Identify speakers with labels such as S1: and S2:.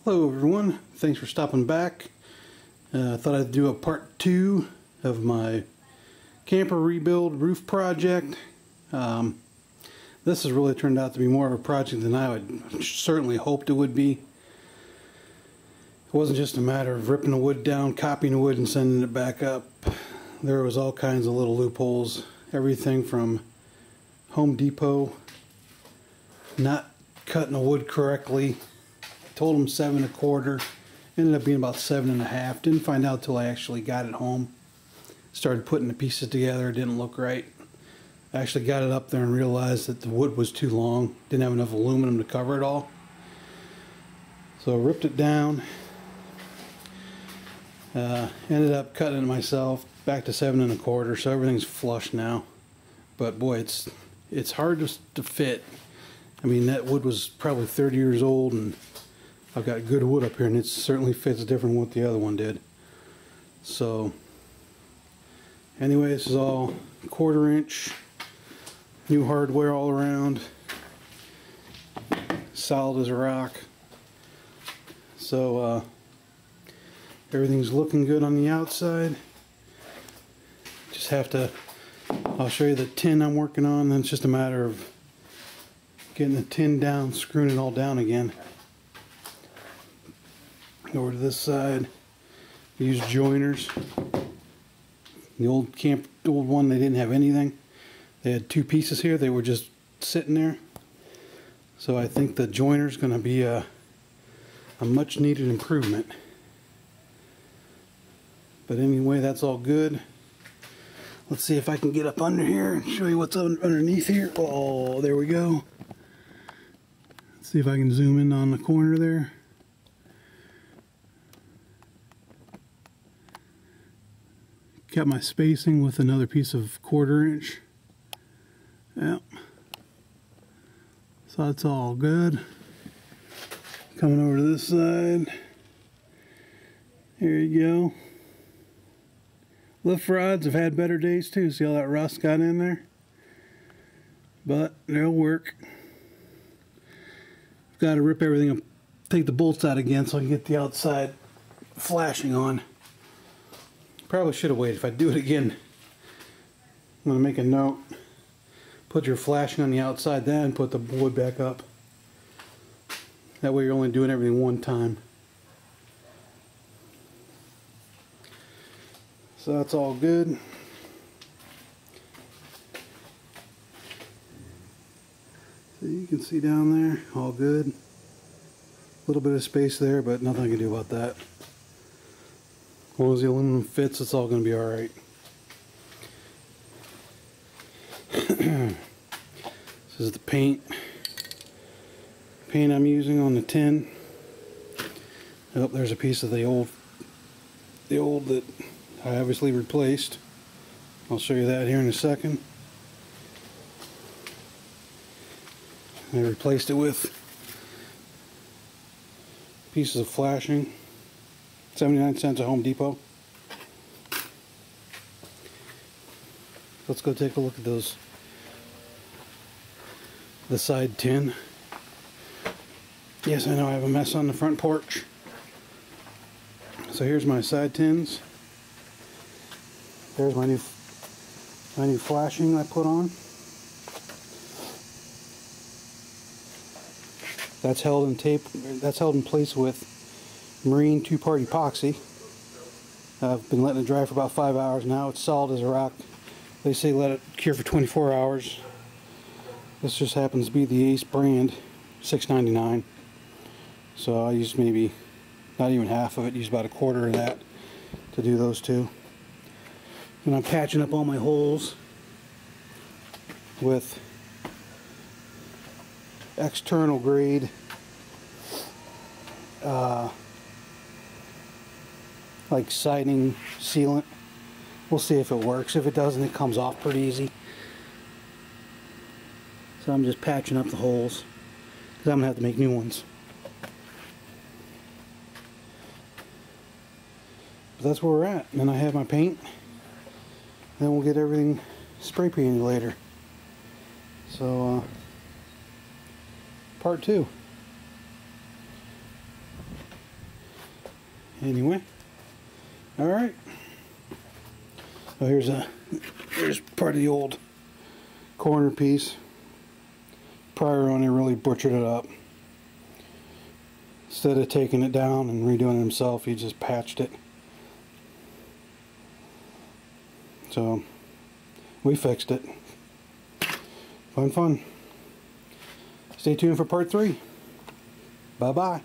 S1: Hello everyone, thanks for stopping back. I thought I'd do a part 2 of my camper rebuild roof project. This has really turned out to be more of a project than I would certainly hoped it would be. It wasn't just a matter of ripping the wood down, copying the wood and sending it back up. There was all kinds of little loopholes. Everything from Home Depot not cutting the wood correctly. Told them 7 1/4, ended up being about 7 1/2. Didn't find out till I actually got it home. Started putting the pieces together, it didn't look right. I actually got it up there and realized that the wood was too long. Didn't have enough aluminum to cover it all. So I ripped it down. Ended up cutting it myself back to 7 1/4, so everything's flush now. But boy, it's hard to fit. I mean, that wood was probably 30 years old, and I've got good wood up here, and it certainly fits different than what the other one did. So anyway, this is all 1/4 inch, new hardware all around, solid as a rock. So everything's looking good on the outside. Just have to, I'll show you the tin I'm working on, then it's just a matter of getting the tin down, screwing it all down again. Over to this side, we use joiners. The old one, they didn't have anything. They had 2 pieces here, they were just sitting there. So I think the joiner's going to be a much needed improvement. But anyway, that's all good. Let's see if I can get up under here and show you what's underneath here. Oh, there we go. Let's see if I can zoom in on the corner there. Kept my spacing with another piece of 1/4 inch. Yep. So that's all good. Coming over to this side. Here you go. Lift rods have had better days too. See all that rust got in there? But they'll work. Got to rip everything up, take the bolts out again so I can get the outside flashing on. Probably should have waited. If I do it again, I'm going to make a note. Put your flashing on the outside, then put the wood back up. That way you're only doing everything one time. So that's all good. So you can see down there, all good. A little bit of space there, but nothing I can do about that. As long as the aluminum fits, it's all going to be alright. This is the paint I'm using on the tin. Oh, there's a piece of the old that I obviously replaced. I'll show you that here in a second. I replaced it with pieces of flashing. 79 cents at Home Depot. Let's go take a look at those. The side tin. Yes, I know I have a mess on the front porch. So here's my side tins. There's my new flashing I put on. That's held in tape. That's held in place with Marine 2-part epoxy. I've been letting it dry for about 5 hours now. It's solid as a rock. They say let it cure for 24 hours. This just happens to be the Ace brand, $6.99. So I used maybe not even half of it. Used about 1/4 of that to do those two. And I'm patching up all my holes with external grade like siding sealant. We'll see if it works. If it doesn't, it comes off pretty easy. So I'm just patching up the holes because I'm going to have to make new ones. But that's where we're at. And then I have my paint. Then we'll get everything spray painted later. So part 2. Anyway, all right. So here's part of the old corner piece. Prior owner really butchered it up. Instead of taking it down and redoing it himself, he just patched it. So we fixed it. Fun. Stay tuned for part 3. Bye-bye.